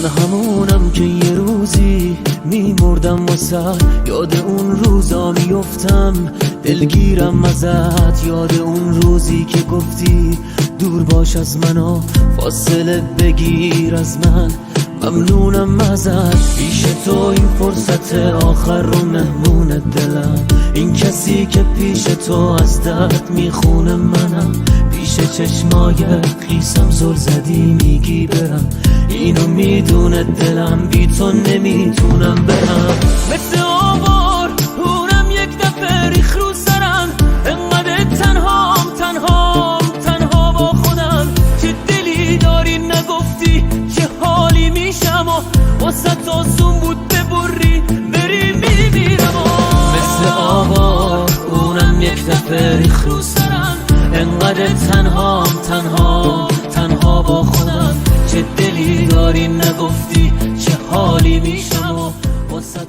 من همونم که یه روزی میمردم واسه، یاد اون روزا میفتم دلگیرم ازت. یاد اون روزی که گفتی دور باش از منو، فاصله بگیر از من، ممنونم ازت. پیش تو این فرصت آخر رو مهمون دلم، این کسی که پیش تو از درد میخونه منم. پیش چشمای خیسم زل زدی میگی برم، اینو میدونه دلم بی تو نمیتونم برم. مثل آوار اونم یک دفعه ریخ رو سرم، انقدر تنهام تنها با خودم. چه دلی داری نگفتی چه حالی میشم و واسه آسون بود ببری بری میمیرم. مثل آوار اونم یک دفعه ریخ رو سرم، انقدر تنها با خودم. چه دلی داری نگفتی چه حالی میشم و واسه